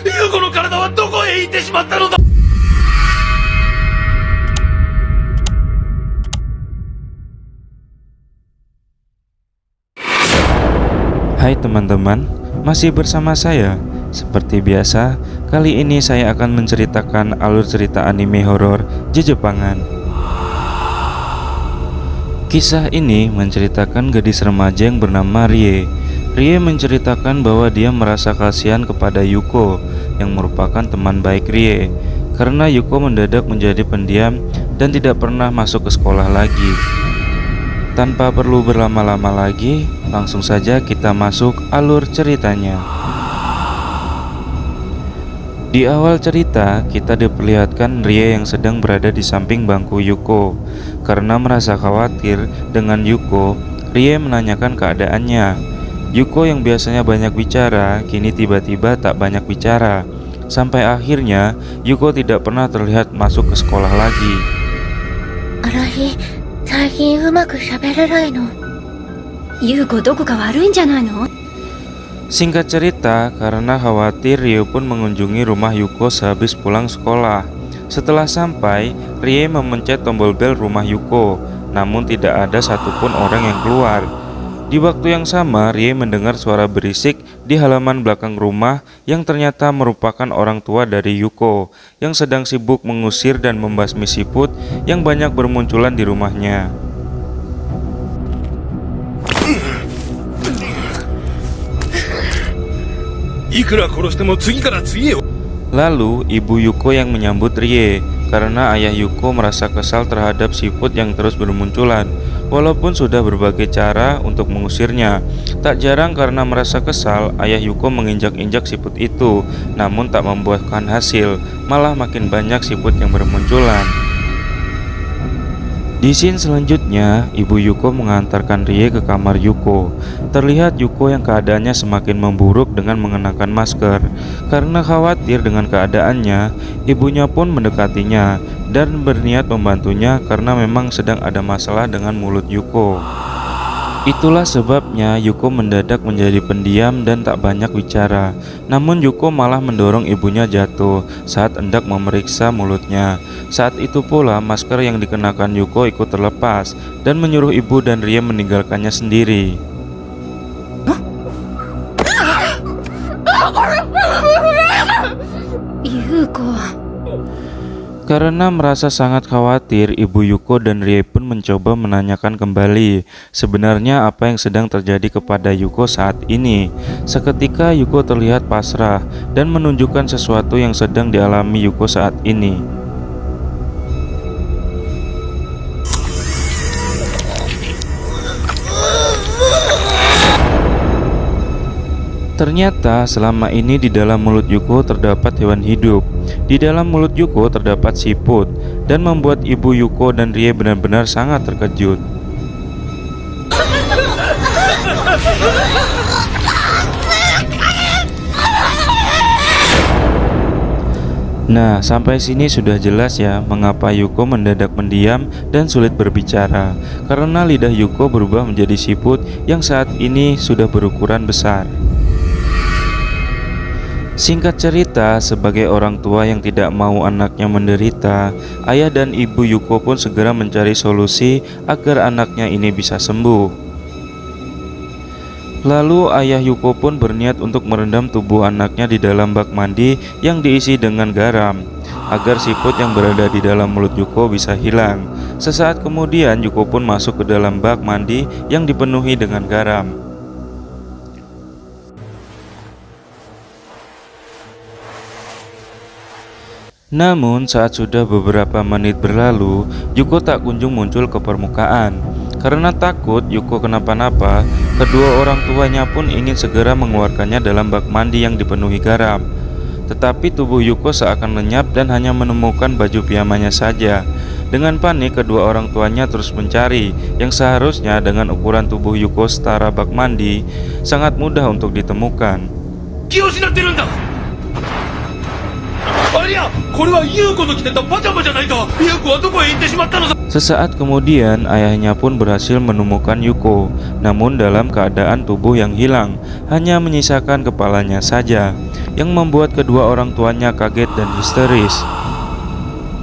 優子の体はどこへ行ってしまったのだ。 Hai teman-teman, masih bersama saya. Seperti biasa, kali ini saya akan menceritakan alur cerita anime horor Jejepangan. Kisah ini menceritakan gadis remaja yang bernama Rie. Rie menceritakan bahwa dia merasa kasihan kepada Yuko yang merupakan teman baik Rie, karena Yuko mendadak menjadi pendiam dan tidak pernah masuk ke sekolah lagi. Tanpa perlu berlama-lama lagi, langsung saja kita masuk alur ceritanya. Di awal cerita, kita diperlihatkan Rie yang sedang berada di samping bangku Yuko. Karena merasa khawatir dengan Yuko, Rie menanyakan keadaannya. Yuko yang biasanya banyak bicara, kini tiba-tiba tak banyak bicara. Sampai akhirnya, Yuko tidak pernah terlihat masuk ke sekolah lagi. Arahi, 最近うまく喋れないの。優子どこか悪いんじゃないの? Singkat cerita, karena khawatir, Rie pun mengunjungi rumah Yuko sehabis pulang sekolah. Setelah sampai, Rie memencet tombol bel rumah Yuko, namun tidak ada satupun orang yang keluar. Di waktu yang sama, Rie mendengar suara berisik di halaman belakang rumah yang ternyata merupakan orang tua dari Yuko yang sedang sibuk mengusir dan membasmi siput yang banyak bermunculan di rumahnya. Lalu ibu Yuko yang menyambut Rie karena ayah Yuko merasa kesal terhadap siput yang terus bermunculan. Walaupun sudah berbagai cara untuk mengusirnya, tak jarang karena merasa kesal, ayah Yuko menginjak-injak siput itu, namun tak membuahkan hasil, malah makin banyak siput yang bermunculan. Di scene selanjutnya, ibu Yuko mengantarkan Rie ke kamar Yuko. Terlihat Yuko yang keadaannya semakin memburuk dengan mengenakan masker. Karena khawatir dengan keadaannya, ibunya pun mendekatinya dan berniat membantunya karena memang sedang ada masalah dengan mulut Yuko. Itulah sebabnya Yuko mendadak menjadi pendiam dan tak banyak bicara. Namun Yuko malah mendorong ibunya jatuh saat hendak memeriksa mulutnya. Saat itu pula masker yang dikenakan Yuko ikut terlepas dan menyuruh ibu dan Rie meninggalkannya sendiri. Yuko. Karena merasa sangat khawatir, ibu Yuko dan Rie pun mencoba menanyakan kembali sebenarnya apa yang sedang terjadi kepada Yuko saat ini. Seketika Yuko terlihat pasrah dan menunjukkan sesuatu yang sedang dialami Yuko saat ini. Ternyata selama ini di dalam mulut Yuko terdapat hewan hidup. Di dalam mulut Yuko terdapat siput dan membuat ibu Yuko dan Rie benar-benar sangat terkejut. Nah, sampai sini sudah jelas ya mengapa Yuko mendadak mendiam dan sulit berbicara. Karena lidah Yuko berubah menjadi siput yang saat ini sudah berukuran besar. Singkat cerita, sebagai orang tua yang tidak mau anaknya menderita, ayah dan ibu Yuko pun segera mencari solusi agar anaknya ini bisa sembuh. Lalu ayah Yuko pun berniat untuk merendam tubuh anaknya di dalam bak mandi yang diisi dengan garam, agar siput yang berada di dalam mulut Yuko bisa hilang. Sesaat kemudian Yuko pun masuk ke dalam bak mandi yang dipenuhi dengan garam. Namun saat sudah beberapa menit berlalu, Yuko tak kunjung muncul ke permukaan. Karena takut Yuko kenapa-napa, kedua orang tuanya pun ingin segera mengeluarkannya dalam bak mandi yang dipenuhi garam. Tetapi tubuh Yuko seakan lenyap dan hanya menemukan baju piyamanya saja. Dengan panik, kedua orang tuanya terus mencari, yang seharusnya dengan ukuran tubuh Yuko setara bak mandi, sangat mudah untuk ditemukan. Sesaat kemudian ayahnya pun berhasil menemukan Yuko, namun dalam keadaan tubuh yang hilang, hanya menyisakan kepalanya saja. yang membuat kedua orang tuanya kaget dan histeris.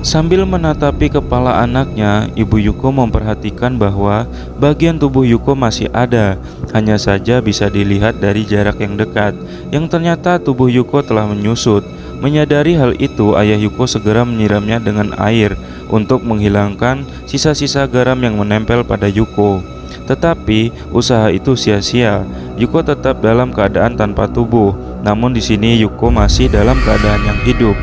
Sambil menatapi kepala anaknya, Ibu Yuko memperhatikan bahwa bagian tubuh Yuko masih ada, hanya saja bisa dilihat dari jarak yang dekat, yang ternyata tubuh Yuko telah menyusut. Menyadari hal itu, ayah Yuko segera menyiramnya dengan air untuk menghilangkan sisa-sisa garam yang menempel pada Yuko. Tetapi usaha itu sia-sia. Yuko tetap dalam keadaan tanpa tubuh, namun di sini Yuko masih dalam keadaan yang hidup.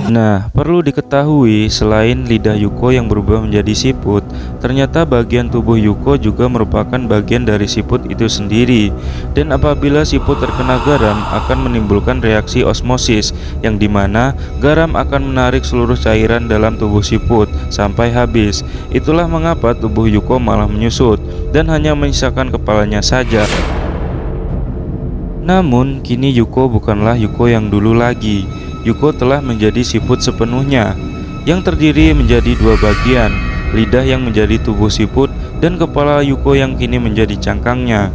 Nah, perlu diketahui selain lidah Yuko yang berubah menjadi siput, ternyata bagian tubuh Yuko juga merupakan bagian dari siput itu sendiri. Dan apabila siput terkena garam akan menimbulkan reaksi osmosis, yang dimana garam akan menarik seluruh cairan dalam tubuh siput sampai habis. Itulah mengapa tubuh Yuko malah menyusut dan hanya menyisakan kepalanya saja. Namun kini Yuko bukanlah Yuko yang dulu lagi. Yuko telah menjadi siput sepenuhnya, yang terdiri menjadi dua bagian, lidah yang menjadi tubuh siput dan kepala Yuko yang kini menjadi cangkangnya.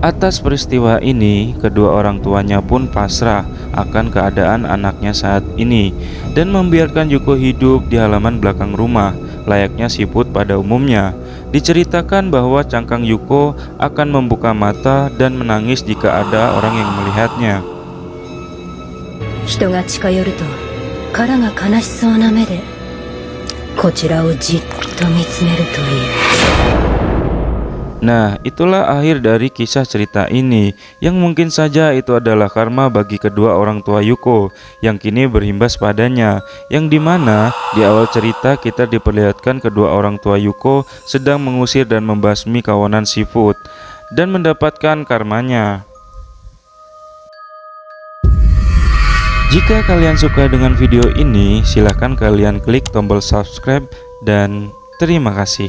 Atas peristiwa ini, kedua orang tuanya pun pasrah akan keadaan anaknya saat ini dan membiarkan Yuko hidup di halaman belakang rumah, layaknya siput pada umumnya. Diceritakan bahwa cangkang Yuko akan membuka mata dan menangis jika ada orang yang melihatnya. 人が近寄ると殻が悲しそうな目でこちらをじっと見つめるという。 Nah, itulah akhir dari kisah cerita ini, yang mungkin saja itu adalah karma bagi kedua orang tua Yuko yang kini berimbas padanya, yang dimana di awal cerita kita diperlihatkan kedua orang tua Yuko sedang mengusir dan membasmi kawanan siput dan mendapatkan karmanya. Jika kalian suka dengan video ini, silahkan kalian klik tombol subscribe dan terima kasih.